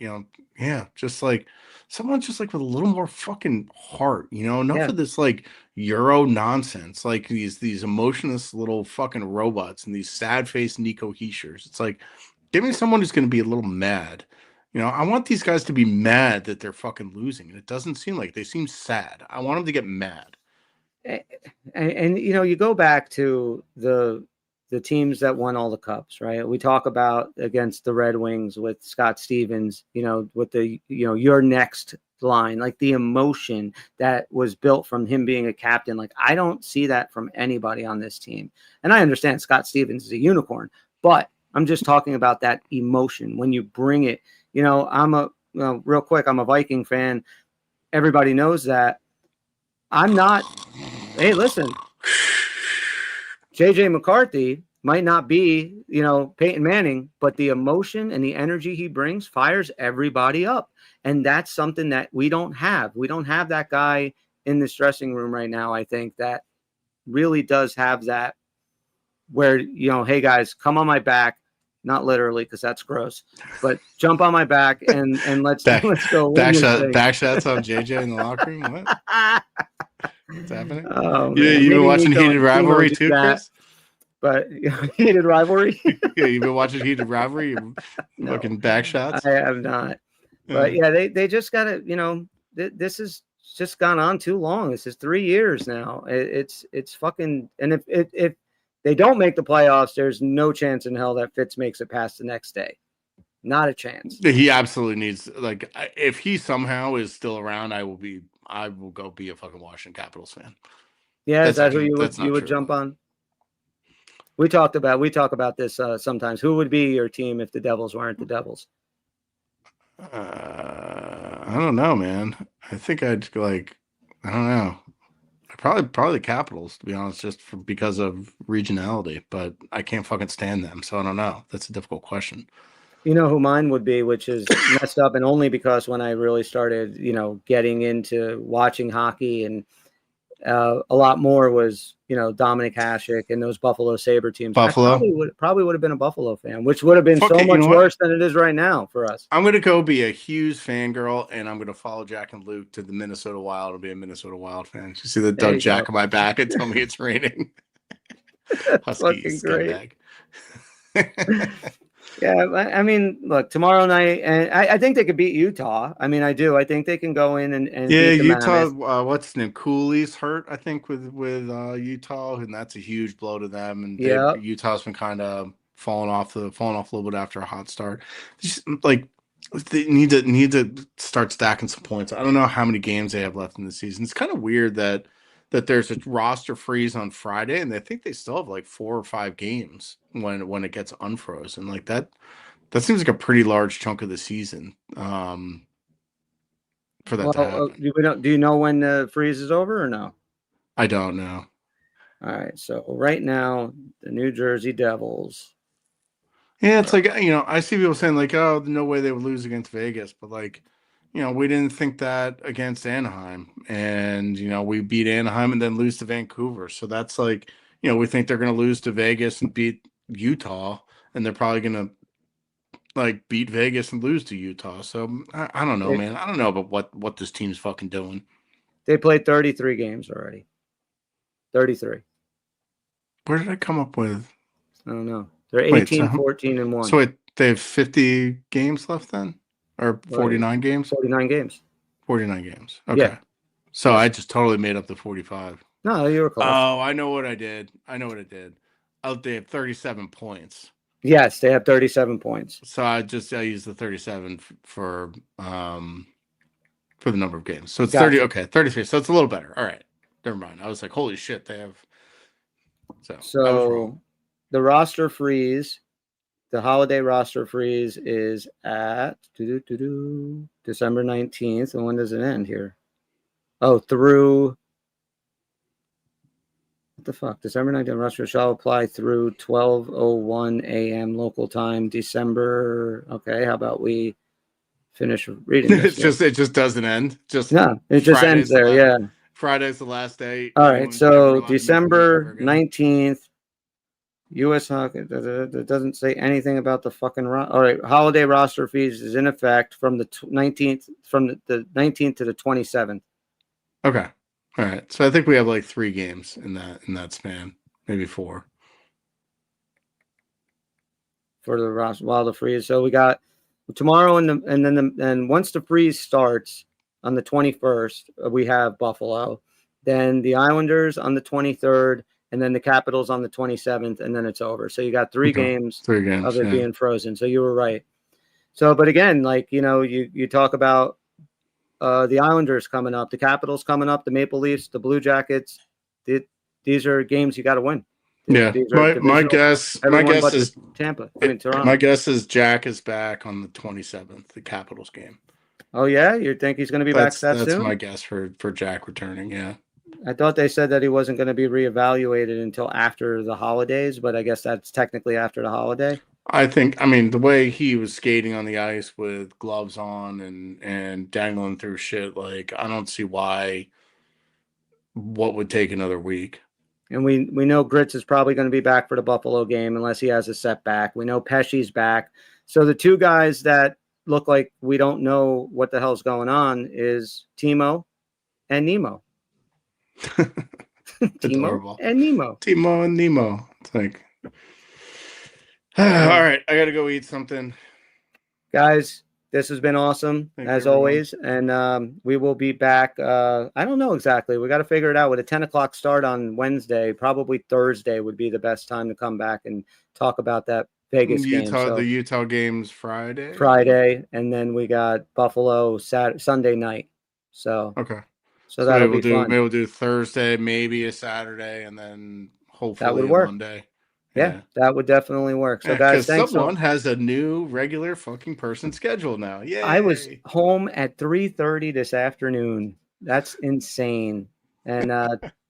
yeah, just like someone just like with a little more fucking heart, enough Yeah. of this like Euro nonsense, like these emotionless little fucking robots and these sad faced Nico Heishers. It's like, give me someone who's going to be a little mad. I want these guys to be mad that they're fucking losing, and it doesn't seem like they seem sad. I want them to get mad. And you go back to the teams that won all the cups, right? We talk about against the Red Wings with Scott Stevens, with the your next line, like the emotion that was built from him being a captain. Like, I don't see that from anybody on this team. And I understand Scott Stevens is a unicorn, but I'm just talking about that emotion when you bring it. Real quick, I'm a Viking fan. Everybody knows that. I'm not. Hey, listen, JJ McCarthy might not be, Peyton Manning, but the emotion and the energy he brings fires everybody up. And that's something that we don't have. We don't have that guy in this dressing room right now, I think, that really does have that where, hey guys, come on my back. Not literally, because that's gross, but jump on my back and let's go. Back shots on JJ in the locker room. What? What's happening? Oh, yeah, man. you've been Maybe watching Nico Heated Rivalry too, Chris? But Heated Rivalry? Yeah, you've been watching Heated Rivalry? No, looking back shots? I have not. But yeah, they just got to, this has just gone on too long. This is 3 years now. It's fucking, and if they don't make the playoffs, there's no chance in hell that Fitz makes it past the next day. Not a chance. He absolutely needs, like, if he somehow is still around, I will go be a fucking Washington Capitals fan. Yeah, is that who you would jump on? We talk about this sometimes. Who would be your team if the Devils weren't the Devils? I don't know, man. I think I don't know. Probably the Capitals, to be honest, just because of regionality. But I can't fucking stand them, so I don't know. That's a difficult question. You know who mine would be, which is messed up, and only because when I really started, getting into watching hockey and a lot more was, Dominic Hasek and those Buffalo Sabre teams. Buffalo? I probably would have been a Buffalo fan, which would have been so much worse than it is right now for us. I'm going to go be a Hughes fangirl, and I'm going to follow Jack and Luke to the Minnesota Wild and be a Minnesota Wild fan. You see the Doug Jack on my back and tell me it's raining. That's fucking great. Yeah, I mean, look, tomorrow night, and I think they could beat Utah. I mean, I do. I think they can go in and yeah, beat Utah. What's his name? Cooley's hurt, I think, with Utah, and that's a huge blow to them. And Utah's been kind of falling off a little bit after a hot start. Just, like, they need to start stacking some points. I don't know how many games they have left in the season. It's kind of weird that there's a roster freeze on Friday, and I think they still have like 4 or 5 games when it gets unfrozen. Like that seems like a pretty large chunk of the season for that to happen. Do you know when the freeze is over or no? I don't know. All right, so right now the New Jersey Devils. Yeah, it's like, I see people saying like, oh, no way they would lose against Vegas, but like, we didn't think that against Anaheim, and we beat Anaheim and then lose to Vancouver. So that's like, we think they're going to lose to Vegas and beat Utah, and they're probably going to like beat Vegas and lose to Utah. So I don't know, man. I don't know about what this team's fucking doing. They played 33 games already. 33. Where did I come up with? I don't know. They're 18, 14, and 1. So they have 50 games left then? Or 49 games? 49 games. 49 games. Okay. Yeah. So I just totally made up the 45. No, you were close. Oh, I know what I did. They have 37 points. Yes, they have 37 points. So I used the 37 for the number of games. So it's 30. Okay, 33. So it's a little better. All right. Never mind. I was like, holy shit, they have. So the roster freeze. The holiday roster freeze is at December 19th. And when does it end here? Oh, through what the fuck? December 19th roster shall apply through 12:01 a.m. local time, December. Okay, how about we finish reading this? It just doesn't end. It just ends there. Yeah. Friday's the last day. All right, so December 19th. U.S. hockey that doesn't say anything about the fucking all right. Holiday roster fees is in effect from the 19th, from the 19th to the 27th. Okay. All right. So I think we have like 3 games in that span, maybe 4 for the roster while the freeze. So we got tomorrow and once the freeze starts on the 21st, we have Buffalo, then the Islanders on the 23rd, and then the Capitals on the 27th, and then it's over. So you got 3 games, 3 games of it being frozen. So you were right. So, but again, like, you know, you talk about the Islanders coming up, the Capitals coming up, the Maple Leafs, the Blue Jackets. These are games you got to win. Yeah. These are My guess is Tampa. I mean, Toronto. My guess is Jack is back on the 27th, the Capitals game. Oh yeah, you think he's going to be back that soon? That's my guess for Jack returning. Yeah. I thought they said that he wasn't going to be reevaluated until after the holidays, but I guess that's technically after the holiday. I mean, the way he was skating on the ice with gloves on and dangling through shit, like, I don't see what would take another week. And we know Grits is probably going to be back for the Buffalo game unless he has a setback. We know Pesci's back. So the 2 guys that look like we don't know what the hell's going on is Timo and Nemo. Adorable. And Nemo. Timo and Nemo. It's like, all right, I got to go eat something. Guys, this has been awesome, as always. And we will be back. I don't know exactly. We got to figure it out with a 10 o'clock start on Wednesday. Probably Thursday would be the best time to come back and talk about that Vegas game. So, the Utah game's Friday. And then we got Buffalo Sunday night. So okay. So that'll be fun. Maybe we'll do Thursday, maybe a Saturday, and then hopefully that would work. Monday. Yeah, that would definitely work. So guys, thanks. Someone has a new regular fucking person schedule now. Yeah. I was home at 3:30 this afternoon. That's insane. And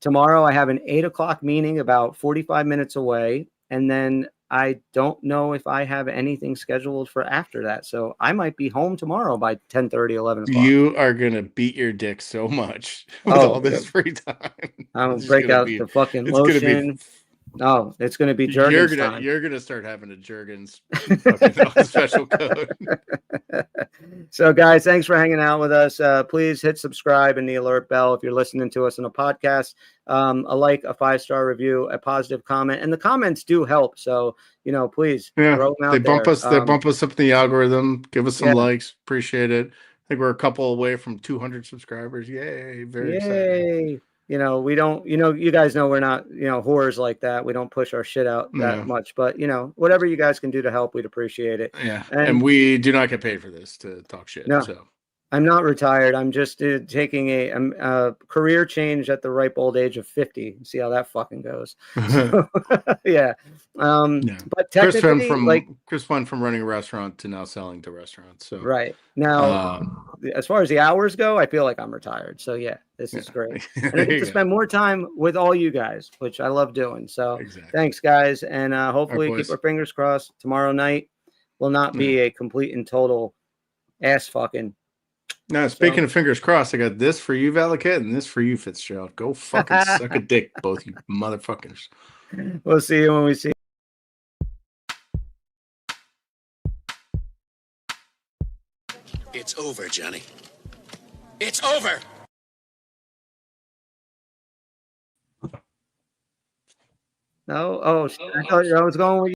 tomorrow I have an 8 o'clock meeting about 45 minutes away. And then I don't know if I have anything scheduled for after that. So I might be home tomorrow by 10:30, 11 o'clock. You are going to beat your dick so much with all this free time. I'm going to break out the fucking lotion. No, it's going to be Jergens time. You're going to start having a Jergens fucking special code. So, guys, thanks for hanging out with us. Please hit subscribe and the alert bell if you're listening to us on a podcast. A like, a 5-star review, a positive comment, and the comments do help. So, you know, please throw them out They bump us up in the algorithm. Give us some likes. Appreciate it. I think we're a couple away from 200 subscribers. Yay! Very exciting. You know, we don't, you guys know we're not, whores like that. We don't push our shit out that much, but whatever you guys can do to help, we'd appreciate it. Yeah. And we do not get paid for this to talk shit. No, so I'm not retired. I'm just taking a career change at the ripe old age of 50. See how that fucking goes. Yeah. But technically, Chris went from running a restaurant to now selling to restaurants. So right now, as far as the hours go, I feel like I'm retired. So yeah, this is great. And I get to spend more time with all you guys, which I love doing. So thanks, guys, and hopefully keep our fingers crossed. Tomorrow night will not be a complete and total ass fucking. Now, speaking of fingers crossed, I got this for you, Valakit, and this for you, Fitzgerald. Go fucking suck a dick, both you motherfuckers. We'll see you when we see you. It's over, Johnny. It's over! No? Oh, I thought I was going with you.